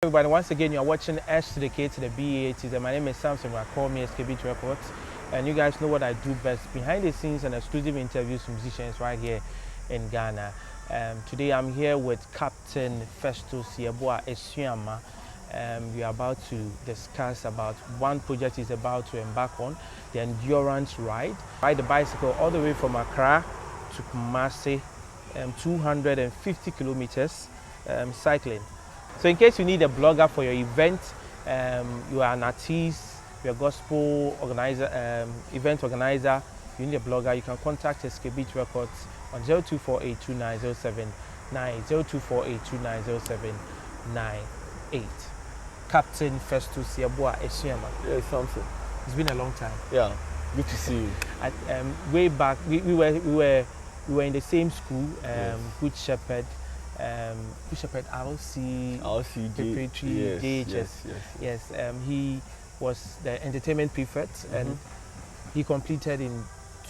Everybody, once again, you're watching S to the K to the BAT. My name is Samson. I call me Skbeatz Records, and you guys know what I do best: behind the scenes and exclusive interviews with musicians right here in Ghana. Today, I'm here with Captain Festus Asuamah. We are about to discuss about one project he's about to embark on, the endurance ride. Ride the bicycle all the way from Accra to KUMASI, 250 kilometers cycling. So in case you need a blogger for your event, you are an artist, you're a gospel organizer, event organizer, you need a blogger, you can contact Skbeatz Records on 0248290798, 0248290798. Captain Festus Asuamah. Yes, something. It's been a long time. Yeah, good to see you. Way back, we were in the same school, Yes. Good Shepherd RC preparatory JHS. Yes. He was the entertainment prefect, and he completed in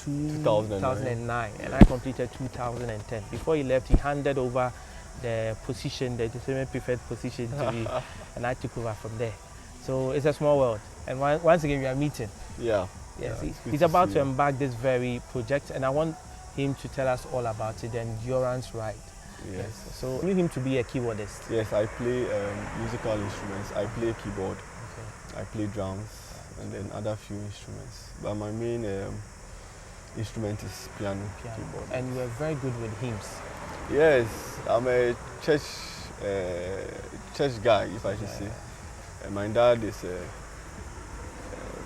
2009, and I completed 2010. Before he left, he handed over the position, the entertainment prefect position to me, and I took over from there. So it's a small world, and once again we are meeting. Yeah. Yes, Yeah, he's about to embark this very project, and I want him to tell us all about it, the endurance ride. Yes. So you need him to be a keyboardist. Yes, I play musical instruments. I play keyboard. Okay. I play drums, and then other few instruments. But my main instrument is piano. Keyboard. And you are very good with hymns. Yes, I'm a church guy, if I should say. My dad is a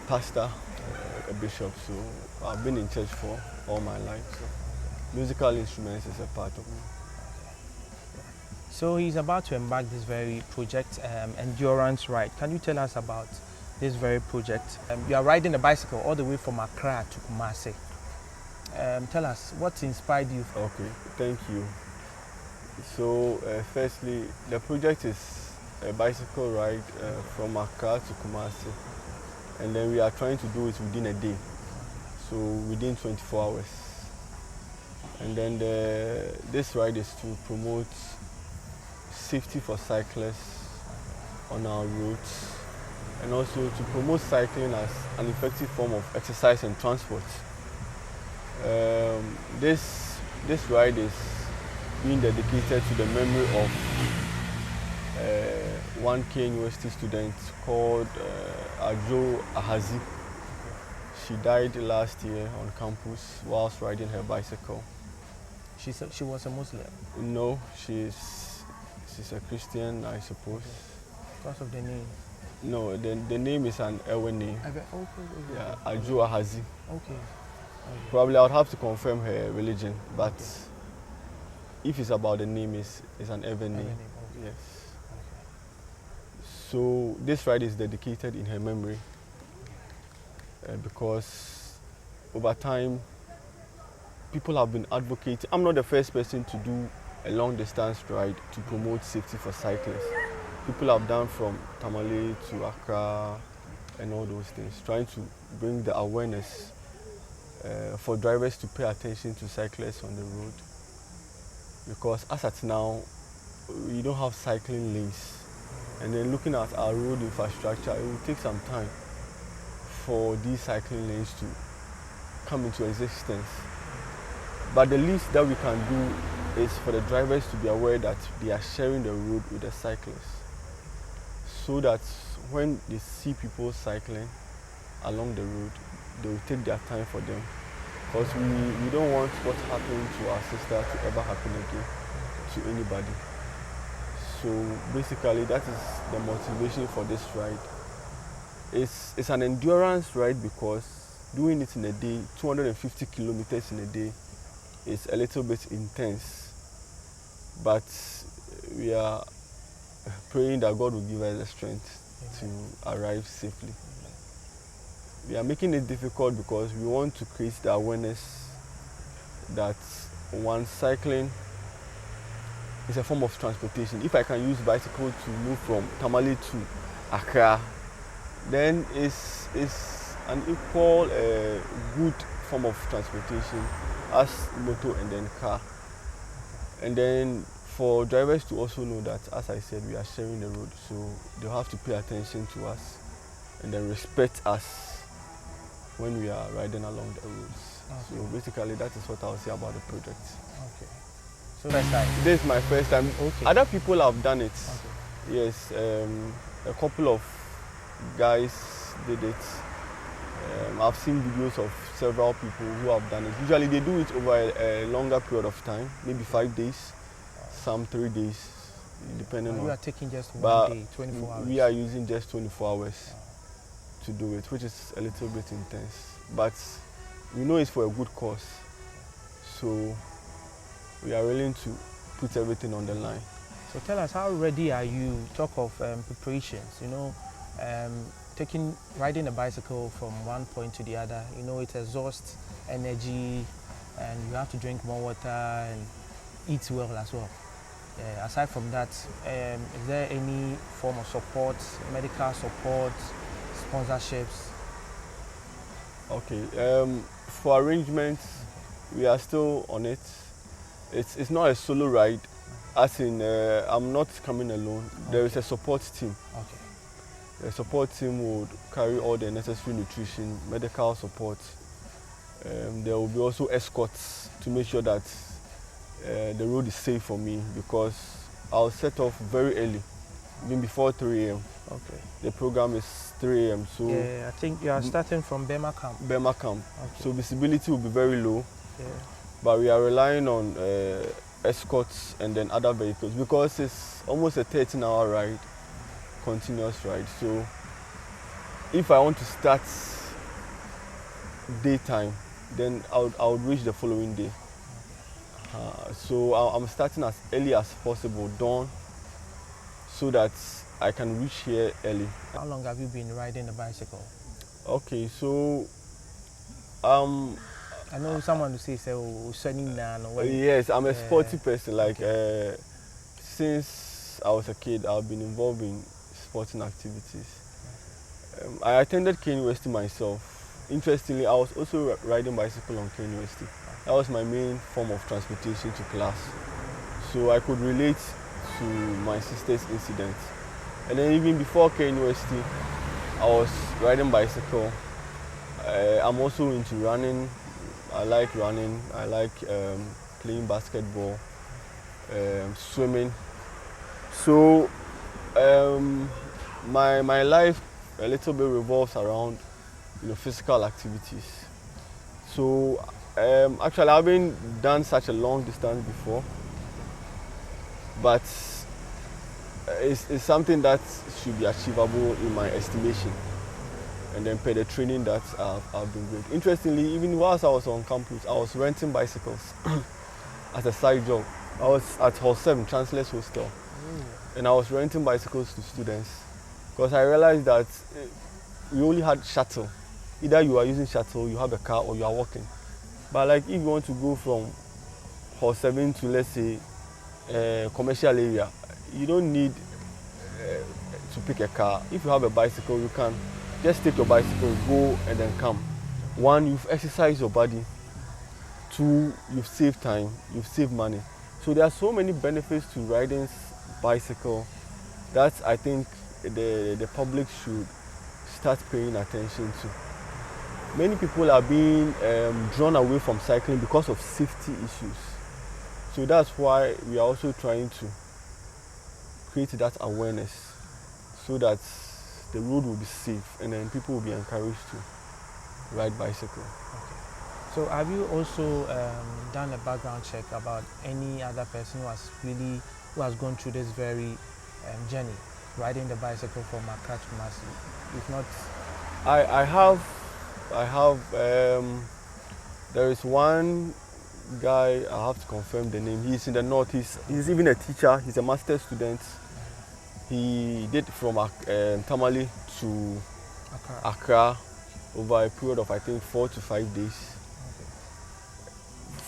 pastor, a bishop, so I've been in church for all my life. So musical instruments is a part of me. So he's about to embark this very project, endurance ride. Can you tell us about this very project? You are riding a bicycle all the way from Accra to KUMASI. Tell us what inspired you. Okay, thank you. So firstly, the project is a bicycle ride from Accra to KUMASI, and then we are trying to do it within a day, so within 24 hours. And then this ride is to promote safety for cyclists on our roads, and also to promote cycling as an effective form of exercise and transport. This ride is being dedicated to the memory of one KUMASI student called Asuamah. She died last year on campus whilst riding her bicycle. She was a Muslim? No, she's a Christian, I suppose. Because of the name? No, the name is an Ewe name. Okay. Yeah, Asuamah. Okay. Probably I would have to confirm her religion, but if it's about the name, it's an Ewe name. Okay. Yes. Okay. So this ride is dedicated in her memory because over time people have been advocating. I'm not the first person to do a long distance ride to promote safety for cyclists. People have done from Tamale to Accra and all those things, trying to bring the awareness for drivers to pay attention to cyclists on the road. Because as at now, we don't have cycling lanes. And then looking at our road infrastructure, it will take some time for these cycling lanes to come into existence. But the least that we can do is for the drivers to be aware that they are sharing the road with the cyclists, so that when they see people cycling along the road, they will take their time for them. Because we don't want what happened to our sister to ever happen again to anybody. So basically that is the motivation for this ride. It's an endurance ride because doing it in a day, 250 kilometers in a day, is a little bit intense. But we are praying that God will give us the strength to arrive safely. We are making it difficult because we want to create the awareness that one, cycling is a form of transportation. If I can use bicycle to move from Tamale to Accra, then it's an equal good form of transportation as motor and then car. And then for drivers to also know that, as I said, we are sharing the road, so they'll have to pay attention to us and then respect us when we are riding along the roads. Okay. So basically, that is what I'll say about the project. Okay. So first time. This is my first time. Okay. Other people have done it. Okay. Yes, a couple of guys did it. I've seen videos of several people who have done it. Usually they do it over a longer period of time, maybe 5 days, some 3 days, depending on. We are taking just one day, 24 hours. We are using just 24 hours to do it, which is a little bit intense. But we know it's for a good cause, so we are willing to put everything on the line. So tell us, how ready are you? Talk of preparations, you know, riding a bicycle from one point to the other, you know, it exhausts energy and you have to drink more water and eat well as well. Aside from that, is there any form of support, medical support, sponsorships? Okay, for arrangements, we are still on it. It's not a solo ride, as in I'm not coming alone. Okay. There is a support team. Okay. The support team would carry all the necessary nutrition, medical support. There will be also escorts to make sure that the road is safe for me, because I'll set off very early, even before 3 a.m. Okay. The program is 3 a.m. So yeah, I think you are starting from Bema Camp. Bema Camp. Okay. So visibility will be very low. Yeah. But we are relying on escorts and then other vehicles, because it's almost a 13-hour ride, continuous ride. So if I want to start daytime, then I would reach the following day. So I'm starting as early as possible, dawn, so that I can reach here early. How long have you been riding the bicycle? Okay, so I know someone will say, yes, I'm a sporty person. Like since I was a kid, I've been involved in sporting activities. I attended K University myself. Interestingly, I was also riding bicycle on K University. That was my main form of transportation to class. So I could relate to my sister's incident. And then even before K University, I was riding bicycle. I'm also into running. I like running. I like playing basketball, swimming. So my life a little bit revolves around, you know, physical activities. So actually, I haven't done such a long distance before, but it's something that should be achievable in my estimation. And then per the training that I've been doing. Interestingly, even whilst I was on campus, I was renting bicycles as a side job. I was at Hall 7, Chancellor's Hostel, and I was renting bicycles to students, because I realized that we only had shuttle. Either you are using shuttle, you have a car, or you are walking. But like if you want to go from Hall 7 to, let's say, commercial area, you don't need to pick a car. If you have a bicycle, you can just take your bicycle, go and then come. One, you've exercised your body. Two, you've saved time, you've saved money. So there are so many benefits to riding bicycle that I think the public should start paying attention to. Many people are being drawn away from cycling because of safety issues. So that's why we are also trying to create that awareness, so that the road will be safe and then people will be encouraged to ride bicycle. Okay. So have you also done a background check about any other person who has gone through this very journey, riding the bicycle from ACCRA to KUMASI? If not, I have. There is one guy, I have to confirm the name. He's in the north. He's even a teacher. He's a master's student. He did from Tamale to ACCRA over a period of, I think, 4 to 5 days.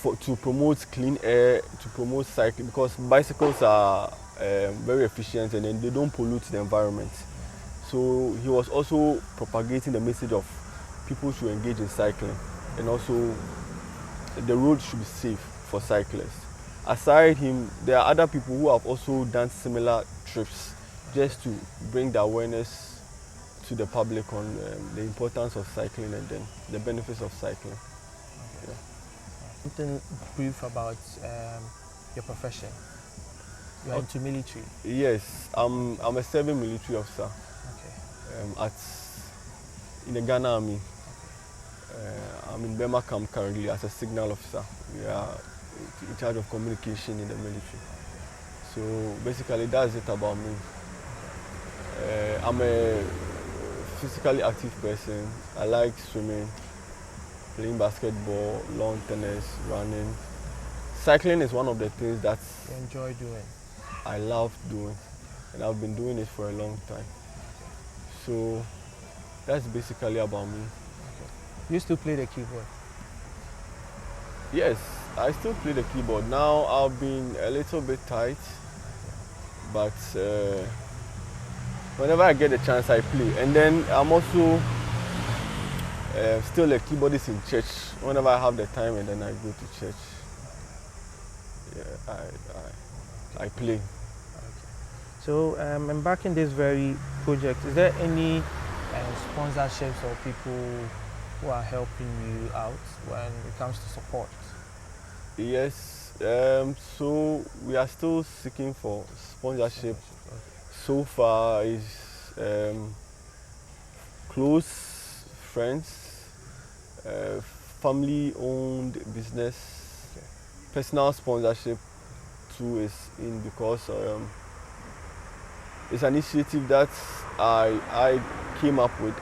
Okay. To promote clean air, to promote cycling, because bicycles are very efficient and then they don't pollute the environment. So he was also propagating the message of people should engage in cycling, and also the road should be safe for cyclists. aside him, there are other people who have also done similar trips, just to bring the awareness to the public on the importance of cycling and then the benefits of cycling. Okay. Yeah. Something brief about your profession. You are into military. Yes, I'm a serving military officer. Okay. In the Ghana Army. I'm in Burma camp currently as a signal officer. We are in charge of communication in the military. So basically that's it about me. I'm a physically active person. I like swimming, playing basketball, lawn tennis, running. Cycling is one of the things that you enjoy doing. I love doing, and I've been doing it for a long time. So that's basically about me. Okay. You still play the keyboard? Yes, I still play the keyboard. Now I've been a little bit tight, but whenever I get a chance, I play. And then I'm also still a keyboardist in church. Whenever I have the time, and then I go to church. Yeah, I play. Okay. So embarking this very project, is there any sponsorships or people who are helping you out when it comes to support? Yes. So we are still seeking for sponsorship. Okay. So far is close friends, family-owned business, Okay. personal sponsorship too is in, because it's an initiative that I came up with.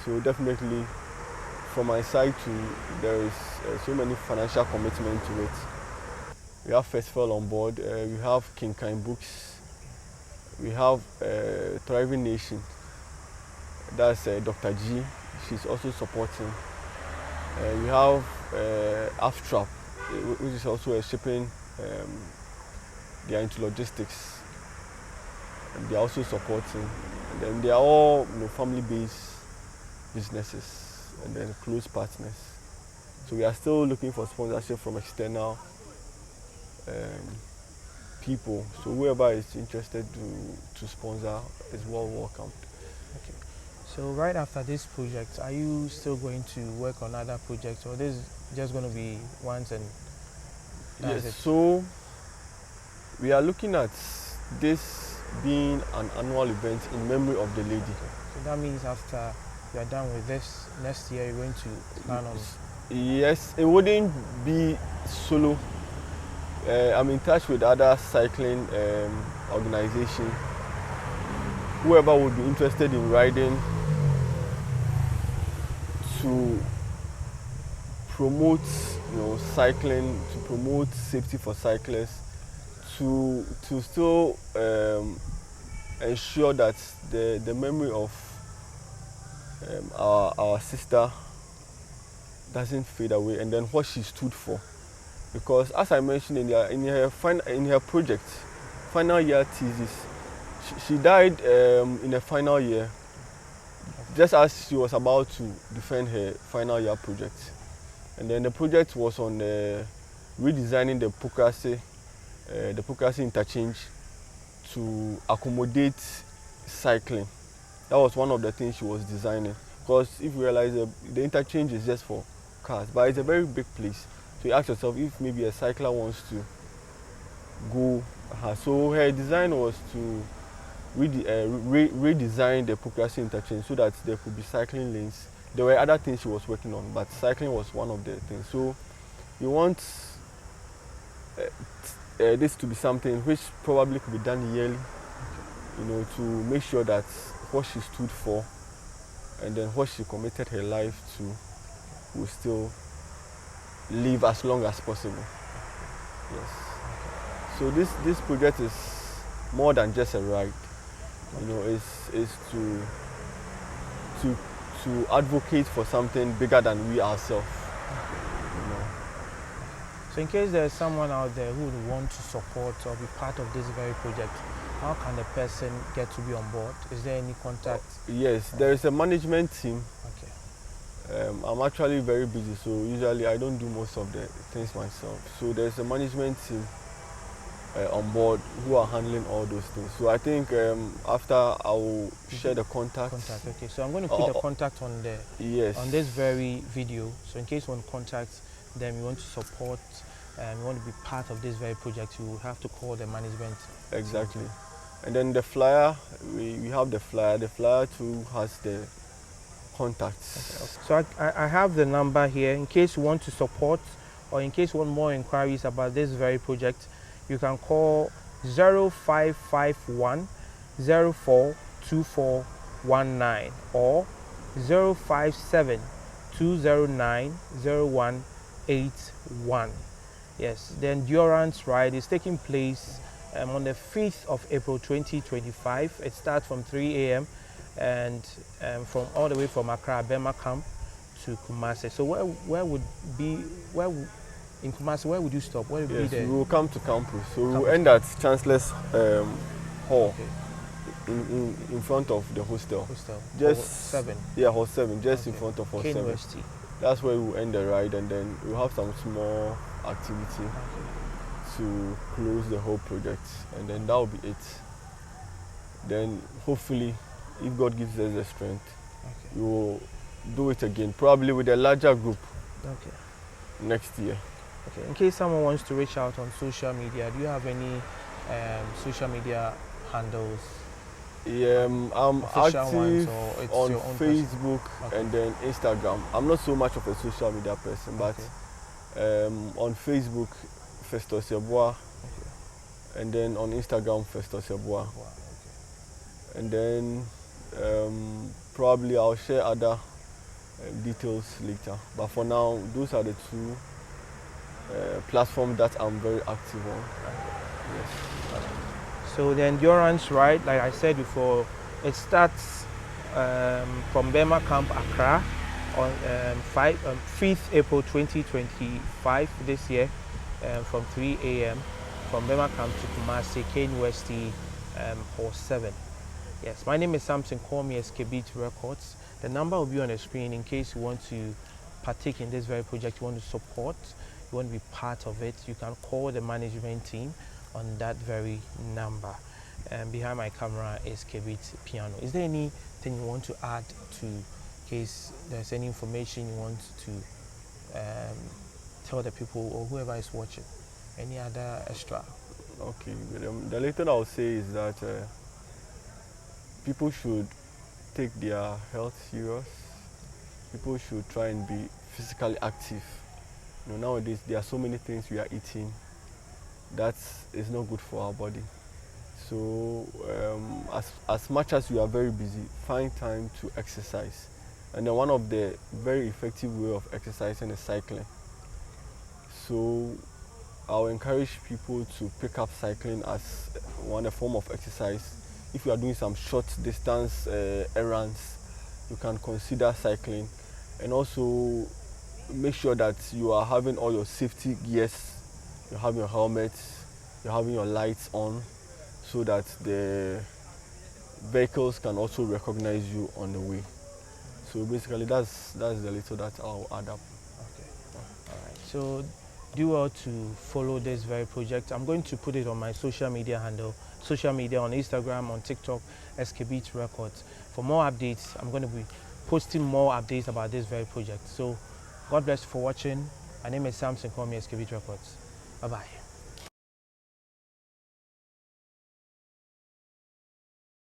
So definitely from my side too, there is so many financial commitment to it. We have Festival on board, we have Kinkain Books, we have Thriving Nation, that's Dr. G, she's also supporting. We have ACCRA, which is also a shipping, they are into logistics, and they are also supporting. And then they are all family-based businesses and then close partners. So we are still looking for sponsorship from external people. So whoever is interested to sponsor is well welcome. Okay. So right after this project, are you still going to work on other projects, or this is just going to be once and that's yes, it? So we are looking at this being an annual event in memory of the lady. Okay. So that means after you are done with this, next year you're going to plan on... Yes, it wouldn't be solo. I'm in touch with other cycling organizations. Whoever would be interested in riding, to promote cycling, to promote safety for cyclists, to still ensure that the memory of our sister doesn't fade away, and then what she stood for. Because as I mentioned in her project, final year thesis, she died in the final year, just as she was about to defend her final year project. And then the project was on redesigning the Pokrasi interchange to accommodate cycling. That was one of the things she was designing. Because if you realize the interchange is just for cars, but it's a very big place. So you ask yourself if maybe a cycler wants to go. So her design was to redesign the Pokrasi interchange so that there could be cycling lanes. There were other things she was working on, but cycling was one of the things. So we want this to be something which probably could be done yearly, to make sure that what she stood for and then what she committed her life to will still live as long as possible. Yes. So this project is more than just a ride. It's to advocate for something bigger than we ourselves. So in case there's someone out there who would want to support or be part of this very project, how can the person get to be on board? Is there any contact? Yes, there is a management team. Okay. I'm actually very busy, so usually I don't do most of the things myself. So there's a management team on board who are handling all those things. So I think after I will share the contacts. Okay, so I'm going to put the contact on the on this very video. So in case you want to contact them, you want to support, you want to be part of this very project, you will have to call the management. Exactly. And then the flyer, we have the flyer. The flyer too has the contacts. Okay. So I have the number here. In case you want to support or in case you want more inquiries about this very project, you can call 0551 042419 or 057 209 0181. Yes, the endurance ride is taking place on the 5th of April 2025. It starts from 3 a.m. and from all the way from Accra, Bema Camp to KUMASI. So in KUMASI, where would you stop? Where would be there? We will come to campus. So we will end at Chancellor's Hall, okay, in front of the hostel. Just Hall 7. Yeah, Hall 7, just in front of Hall 7. University. That's where we will end the ride, and then we'll have some small activity to close the whole project, and then that will be it. Then hopefully, if God gives us the strength, we will do it again, probably with a larger group next year. Okay. In case someone wants to reach out on social media, do you have any social media handles? Yeah, I'm active on Facebook and then Instagram. I'm not so much of a social media person, but on Facebook, Festus, and then on Instagram, Festus, and then probably I'll share other details later. But for now, those are the two platforms that I'm very active on. Yes. So the endurance ride, like I said before, it starts from Bema Camp, Accra, on 5th April 2025 this year, from 3 a.m. from Bema Camp to KUMASI, University, Hall 7. Yes, my name is Samson. Call me Skbeatz Records. The number will be on the screen in case you want to partake in this very project, you want to support, you want to be part of it. You can call the management team on that very number. And behind my camera is Skbeatz Piano. Is there anything you want to add to, in case there's any information you want to tell the people or whoever is watching? Any other extra? Okay, the little I'll say is that people should take their health serious. People should try and be physically active. You know, nowadays there are so many things we are eating that is not good for our body. So as much as you are very busy, find time to exercise. And then one of the very effective way of exercising is cycling. So I'll encourage people to pick up cycling as a form of exercise. If you are doing some short distance errands, you can consider cycling. And also make sure that you are having all your safety gears, you have your helmet, you're having your lights on, so that the vehicles can also recognize you on the way. So basically that's the little that I'll add up. Okay. All right. So do well to follow this very project. I'm going to put it on my social media handle, social media on Instagram, on TikTok, Skbeatz Records. For more updates, I'm going to be posting more updates about this very project. So God bless you for watching. My name is Samson. Call me Skbeatz Records. Bye-bye.